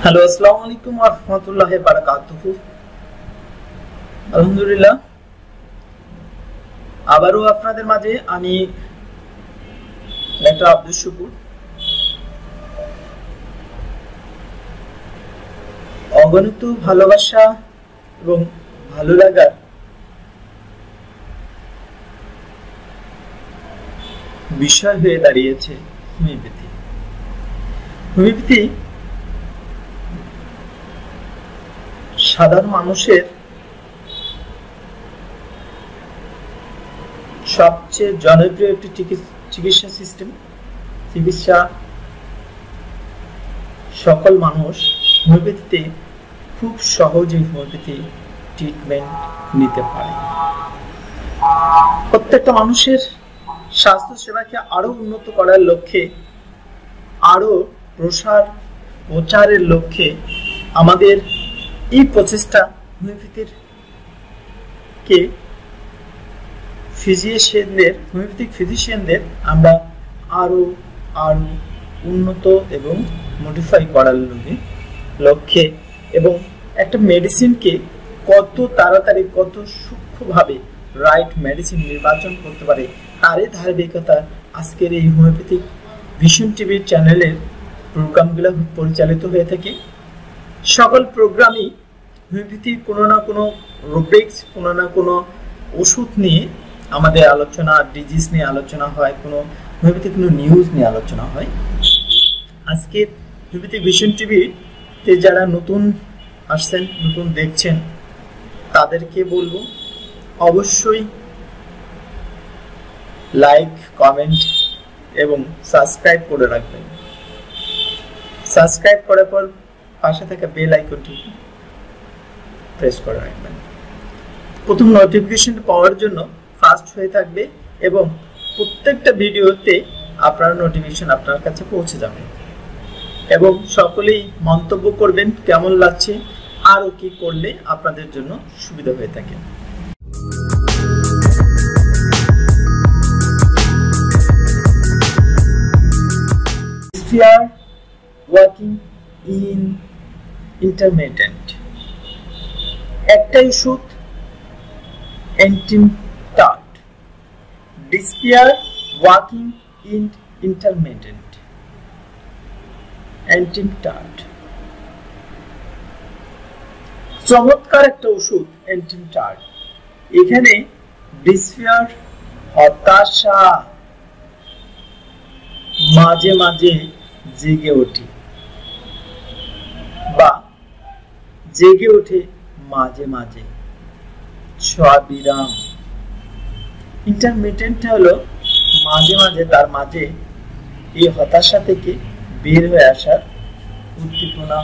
Hello, আসসালামু আলাইকুম ওয়া রাহমাতুল্লাহি ওয়া বারাকাতুহু। আলহামদুলিল্লাহ, আবারও আপনাদের মাঝে আমি ডাক্তার আব্দুল শুকুর অগণিত ভালোবাসা এবং ভালো লাগার বিষয় হয়ে দাঁড়িয়েছে হোমিওপ্যাথি। হোমিওপ্যাথি সাধারণ মানুষের সবচেয়ে জনপ্রিয় একটি চিকিৎসা সিস্টেম। চিকিৎসা সকল মানুষ হোমিওপ্যাথিতে খুব সহজেই হোমিওপ্যাথি ট্রিটমেন্ট নিতে পারে। প্রত্যেকটা মানুষের স্বাস্থ্য সেবাকে আরো উন্নত করার লক্ষ্যে, আরো প্রচারের লক্ষ্যে আমাদের এই প্রচেষ্টা হোমিওপ্যাথিক ফিজিশিয়ানদের আমরা আরো উন্নত এবং মডিফাই করার লক্ষ্যে এবং একটা মেডিসিনকে কত তাড়াতাড়ি কত সূক্ষ্মভাবে রাইট মেডিসিন নির্বাচন করতে পারে তারই ধারাবাহিকতা আজকের এই হোমিওপ্যাথিক ভিশন টিভির চ্যানেলের প্রোগ্রামগুলো পরিচালিত হয়ে থাকে। সকল প্রোগ্রামই হোমিওপ্যাথির কোনো না কোনো রুব্রিক্স, কোনো না কোনো ওষুধ নিয়ে আমাদের আলোচনা, ডিজিজ নিয়ে আলোচনা হয়, কোনো হোমিওপ্যাথিক কোনো নিউজ নিয়ে আলোচনা হয়। আজকে হোমিওপ্যাথিক ভিশন টিভিতে যারা নতুন আসছেন, নতুন দেখছেন, তাদেরকে বলবো অবশ্যই লাইক, কমেন্ট এবং সাবস্ক্রাইব করে রাখবেন। সাবস্ক্রাইব করার পর পাশে থাকা বেল আইকনটি প্রেস করে রাখবেন। প্রথম নোটিফিকেশন পাওয়ার জন্য ফাস্ট হয়ে থাকবে এবং প্রত্যেকটা ভিডিওতে আপনার নোটিফিকেশন আপনার কাছে পৌঁছে যাবে এবং সকলেই মন্তব্য করবেন কেমন লাগছে, আরও কি করলে আপনাদের জন্য সুবিধা হয়ে থাকে। ওয়ার্কিং ইন ইন্টারমিটেন্ট একটাই ওষুধ, অ্যান্টিমটাট। ডিসপিয়ার ওয়ার্কিং ইন ইন্টারমিটেন্ট অ্যান্টিমটাট। চমৎকার একটা ওষুধ অ্যান্টিমটাট। এখানে ডিসপিয়ার, হতাশা, মাঝে মাঝে জেগে ওঠে বা জেগে ওঠে মাঝে মাঝে, স্ববিরাম। ইন্টারমিটেন্ট হলো মাঝে মাঝে তার মাঝে এই হতাশা থেকে বের হয়ে আসার উদ্দীপনা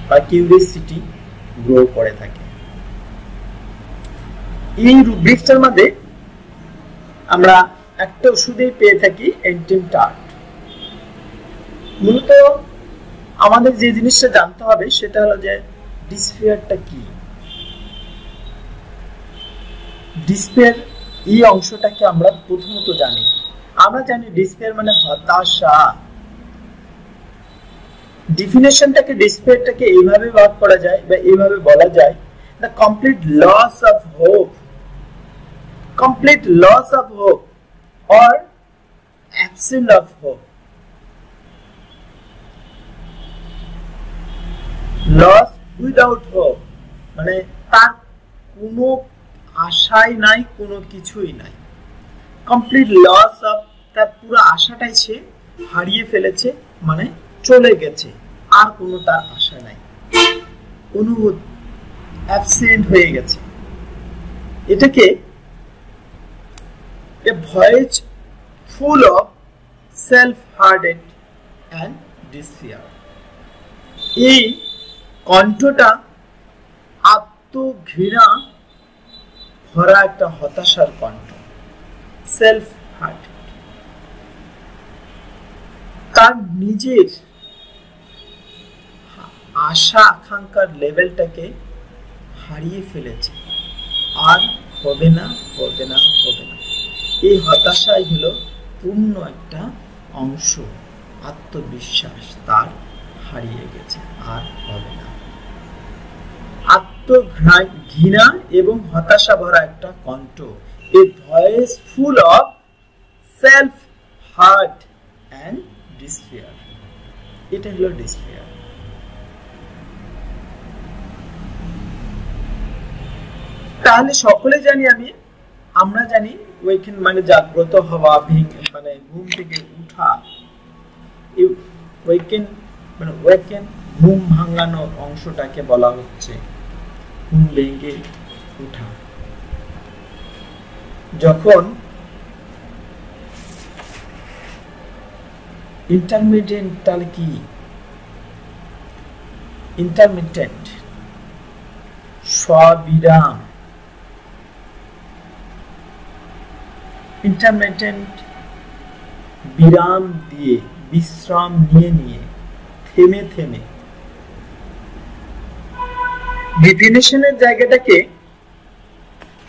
বা কিউরিওসিটি গ্রো করে থাকে। এই রুব্রিক্সটার মধ্যে আমরা একটা ওষুধেই পেয়ে থাকি, অ্যান্টিমটাট। মূলত আমাদের যে জিনিসটা জানতে হবে সেটা হলো যে ডিসপিয়ারটা কি। ডিসপিয়ার এই অংশটাকে আমরা প্রথমত জানি। আমরা জানি ডিসপিয়ার মানে হতাশা। ডেফিনেশনটাকে, ডিসপিয়ারটাকে এইভাবে ভাগ করা যায় বা এইভাবে বলা যায়, the complete loss of hope, complete loss of hope or absence of hope. Loss without hope মানে তার কোনো আশাই নাই, কোনো কিছুই নাই। কমপ্লিট লস অফ, তার পুরো আশাটাই সে হারিয়ে ফেলেছে, মানে চলে গেছে, আর কোনো তার আশা নাই, অনুভূতি অ্যাবসেন্ট হয়ে গেছে। এটাকে a voice full of self-hearted and despair. এই কণ্ঠটা আত্মঘৃণা ভরা একটা হতাশার কণ্ঠ, সেলফ হার্টেড। তার নিজের আশা আকাঙ্ক্ষার লেভেলটাকে হারিয়ে ফেলেছে, আর হবে না, হবে না, হবে না। এই হতাশাই হলো পূর্ণ একটা অংশ, আত্মবিশ্বাস তার হারিয়ে গেছে, আর হবে না। আত্মঘৃণা এবং হতাশা ভরা একটা কণ্ঠ, a voice full of self hurt and despair. এটা হলো ডিসফেয়ার। তাহলে সকলে জানি আমরা জানি ওয়েকেন মানে জাগ্রত হওয়া, মানে ঘুম থেকে উঠা। ওয়েকেন মানে ওয়েকেন ঘুম ভাঙানোর অংশটাকে বলা হচ্ছে ঘুম ভেঙে উঠা। যখন ইন্টারমিডিয়েন্ট, তাহলে কি ইন্টারমিটেন্ট? স্ববিরাম। ইন্টারমিটেন্ট বিরাম দিয়ে, বিশ্রাম নিয়ে থেমে থেমে। ডিফিনিশনের জায়গাটাকে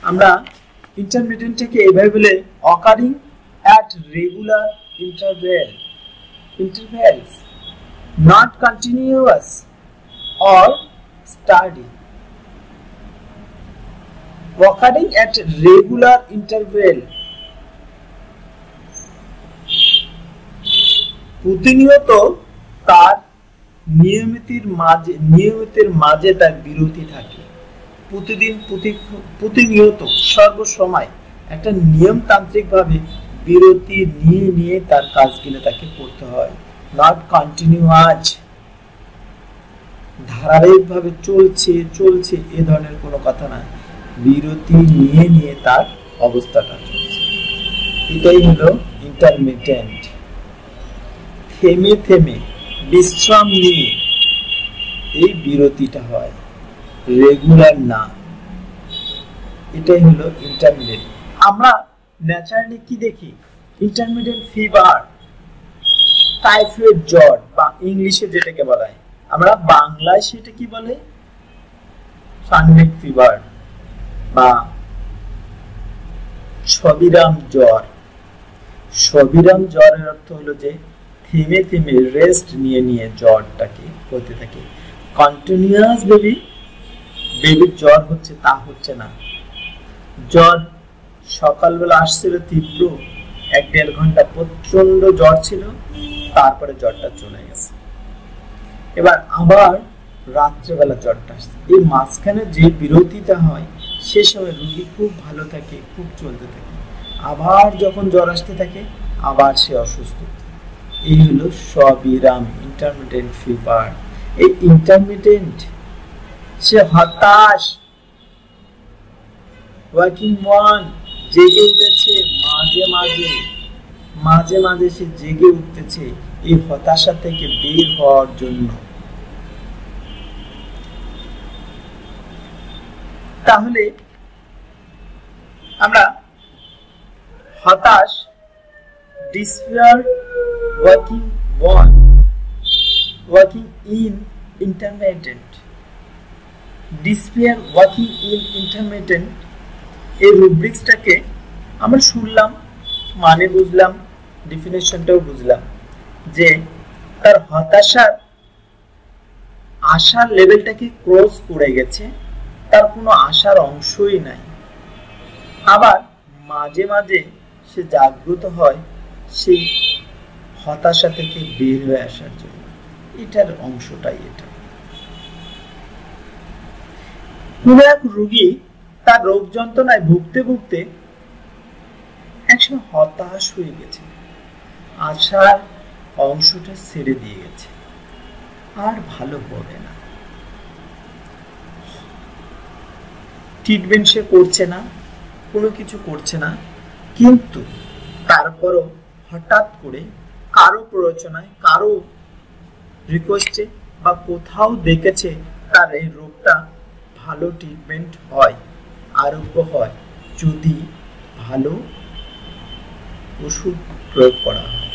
আমরা ইন্টারমিটেন্টটাকে এভাবে বলে occurring at regular intervals, not continuous or steady. Occurring at regular interval, প্রতিনিয়ত তার নিয়মিতের মাঝে তার বিরতি থাকে। প্রতিনিয়ত সর্বসময় একটা নিয়মতান্ত্রিক ভাবে বিরতি নিয়ে তার কাজগুলো তাকে করতে হয়। নট কন্টিনিউয়াস, ধারাবাহিক ভাবে চলছে এ ধরনের কোনো কথা না। বিরতি নিয়ে তার অবস্থাটা চলছে, এটাই হলো ইন্টারমিটেন্ট। থেমে থেমে বিশ্রাম নিয়ে এই বিরতিটা হয়, রেগুলার না। এটাই হলো ইন্টারমিটেন্ট। আমরা ন্যাচারালি কি দেখি? ইন্টারমিটেন্ট ফিভার, টাইফয়েড জ্বর, বা ইংলিশে যেটাকে বলা হয়, আমরা বাংলায় সেটা কি বলে? সানডেক ফিভার বা স্ববিরাম জ্বর। স্ববিরাম জ্বরের অর্থ হলো যে থেমে থেমে রেস্ট নিয়ে জ্বরটাকে হতে থাকে। কন্টিনিউয়াস বেবির জ্বর হচ্ছে তা হচ্ছে না। জ্বর সকালবেলা আসছিল তীব্র, 1-1.5 ঘন্টা প্রচন্ড জ্বর ছিল, তারপরে জ্বরটা চলে গেছে। এবার আবার রাত্রেবেলা জ্বরটা আসছে। এই মাঝখানে যে বিরতিটা হয় সে সময় রোগী খুব ভালো থাকে, খুব চলতে থাকে। আবার যখন জ্বর আসতে থাকে আবার সে অসুস্থ। এই হলো স্ববিরাম ইন্টারমিটেন্ট ফিভার। এই ইন্টারমিটেন্ট সে হতাশ, ওয়ার্কিং ওয়ান জেগে উঠেছে, মাঝে মাঝে সে জেগে উঠতেছে এই হতাশা থেকে বের হওয়ার জন্য। তাহলে আমরা হতাশ, despair, working in intermittent, despair, working in intermittent, এই রুব্রিক্সটাকে আমরা শুনলাম, মানে বুঝলাম, ডেফিনেশনটাও বুঝলাম যে তার হতাশার আশার লেভেলটাকে ক্রস করে গেছে, তার কোনো আশার অংশই নাই। আবার মাঝে মাঝে সে জাগ্রত হয় সেই হতাশা থেকে বের হয়ে আসার জন্য। এটার অংশটাই এটা। কোন এক রোগী তার রোগ যন্ত্রণায় ভুগতে একসময় হতাশ হয়ে গেছে, আশার অংশটা ছেড়ে দিয়ে গেছে, আর ভালো হবে না। ট্রিটমেন্ট সে করছে না, কোনো কিছু করছে না, কিন্তু তারপরও হঠাৎ করে কারো প্ররোচনায়, কারো রিকোয়েস্টে বা কোথাও দেখেছে তার এই রোগটা ভালো ট্রিটমেন্ট হয়, আরোগ্য হয় যদি ভালো ওষুধ প্রয়োগ করা হয়।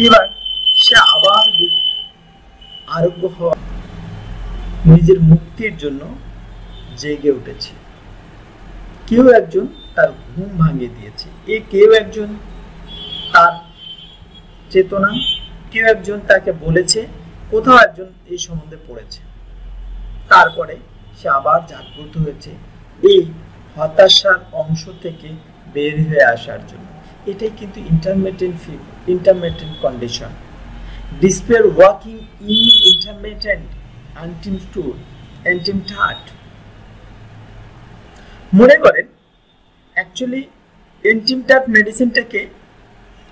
এবার সে আবার আরোগ্য হওয়া, নিজের মুক্তির জন্য জেগে উঠেছে। কেউ একজন তার ঘুম ভাঙিয়ে দিয়েছে, কেউ একজন তার চেতনা, কেউ একজন তাকে বলেছে কোথাও একজন এই সম্বন্ধে পড়েছে, তারপরে সে আবার জাগ্রত হয়েছে এই হতাশার অংশ থেকে বের হয়ে আসার জন্য। এটাই কিন্তু intermittent condition. Despair working in intermittent-Ant। মনে করেন অ্যাকচুয়ালি intermittent মেডিসিনটাকে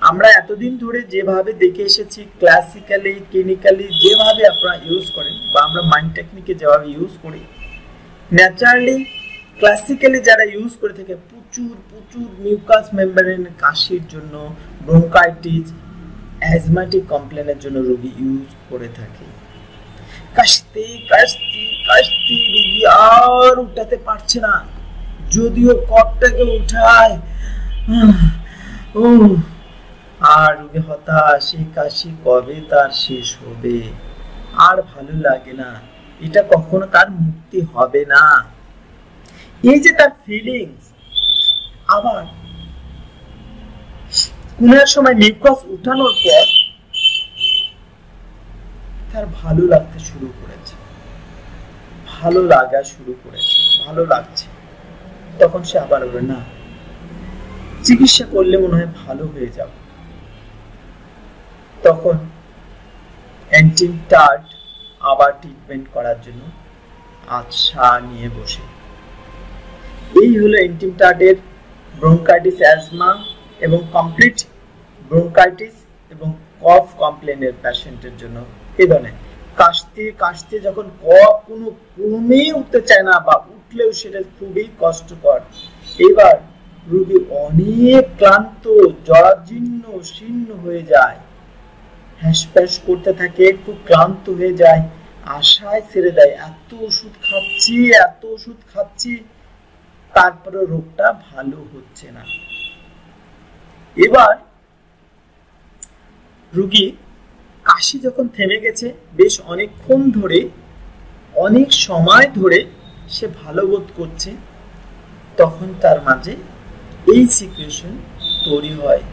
আমরা এতদিন ধরে যেভাবে দেখে এসেছি, ক্লাসিক্যালি ক্লিনিক্যালি যেভাবে আপনারা ইউজ করেন বা আমরা মাইন্ড টেকনিকে যেভাবে ইউজ করি, ন্যাচারালি ক্লাসিক্যালি যারা ইউজ করে থাকে প্রচুর মিউকাস মেমব্রেনের কাশির জন্য, ব্রঙ্কাইটিস, অ্যাজমাটিক কমপ্লেনের জন্য রোগী ইউজ করে থাকে। কাশতে রোগী আর উঠাতে পারছে না, যদিও কপটাকে উঠায় আর রোগী হতাশ, এই কাশি কবে তার শেষ হবে, আর ভালো লাগে না, এটা কখনো তার মুক্তি হবে না। এই যে তার ফিলিংস, আবার কোন এক সময় মিউকাস উঠানোর পর তার ভালো লাগতে শুরু করেছে, ভালো লাগা শুরু করেছে, ভালো লাগছে, তখন সে আবার বলে না চিকিৎসা করলে মনে হয় ভালো হয়ে যাবে, তখন অ্যান্টিটার্ট আবার ট্রিটমেন্ট করার জন্য আশা নিয়ে বসে। এই হলো অ্যান্টিটার্টের ব্রঙ্কাইটিস, অ্যাজমা এবং কমপ্লিট ব্রঙ্কাইটিস এবং কফ কমপ্লেনের পেশেন্টের জন্য। এই ধরনের কাশতে যখন কফ কোনো ক্রমেই উঠতে চায় না বা উঠলেও সেটা খুবই কষ্টকর, এবার রোগী অনেক ক্লান্ত, জরাজীর্ণ শীর্ণ হয়ে যায়, হ্যাসপ্যাস করতে থাকে, খুব ক্লান্ত হয়ে যায়, আশায় ছেড়ে দেয়, এত ওষুধ খাচ্ছি তারপরে রোগটা ভালো হচ্ছে না। এবার রোগী কাশি যখন থেমে গেছে, বেশ অনেকক্ষণ ধরে, অনেক সময় ধরে সে ভালো বোধ করছে, তখন তার মাঝে এই সিচুয়েশন তৈরি হয়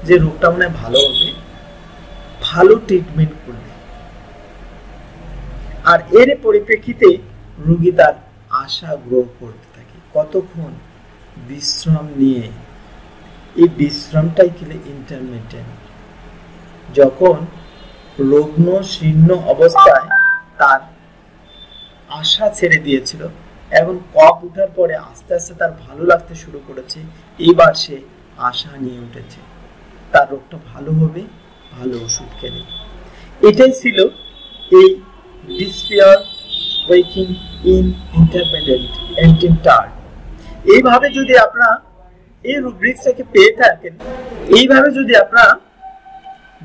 যে রোগটা মনে ভালো হবে, ভালো ট্রিটমেন্ট করবে। আর এর পরিপ্রেক্ষিতে রোগী তার আশা গ্রহণ করতে থাকে। কতক্ষণ? বিশ্রাম নিয়ে। এই বিশ্রামটাই কিলে ইন্টারমিটেন্ট। যখন রুগ্ন শীর্ণ অবস্থায় তার আশা ছেড়ে দিয়েছিল, এখন কফ উঠার পরে আস্তে আস্তে তার ভালো লাগতে শুরু করেছে, এইবার সে আশা নিয়ে উঠেছে তার রোগটা ভালো হবে, ভালো ওষুধ খেলে। এটাই ছিল এই ডিসপেয়ার ওয়াকিং ইন intermittent-Ant। এইভাবে যদি আপনারা এই রুব্রিক্সটাকে পেয়ে থাকেন, এইভাবে যদি আপনারা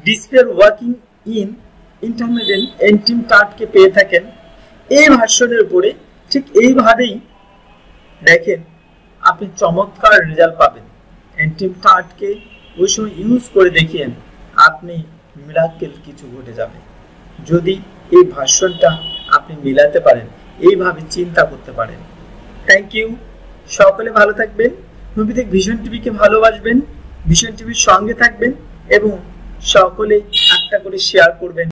ডিসপেয়ার ওয়াকিং ইন intermittent-Ant কে পেয়ে থাকেন, এই ভার্সনের উপরে ঠিক এইভাবেই দেখেন আপনি চমৎকার রেজাল্ট পাবেন। Ant কে ওই সময় ইউজ করে দেখিয়েন, আপনি মিরাকেল কিছু ঘটে যাবে যদি এই ভার্সনটা আপনি মিলাতে পারেন, এইভাবে চিন্তা করতে পারেন। Thank you. সকলে ভালো থাকবেন, হোমিওপ্যাথিক ভিশন টিভিকে ভালোবাসবেন, ভিশন টিভির সঙ্গে থাকবেন এবং সকলে একটা করে শেয়ার করবেন।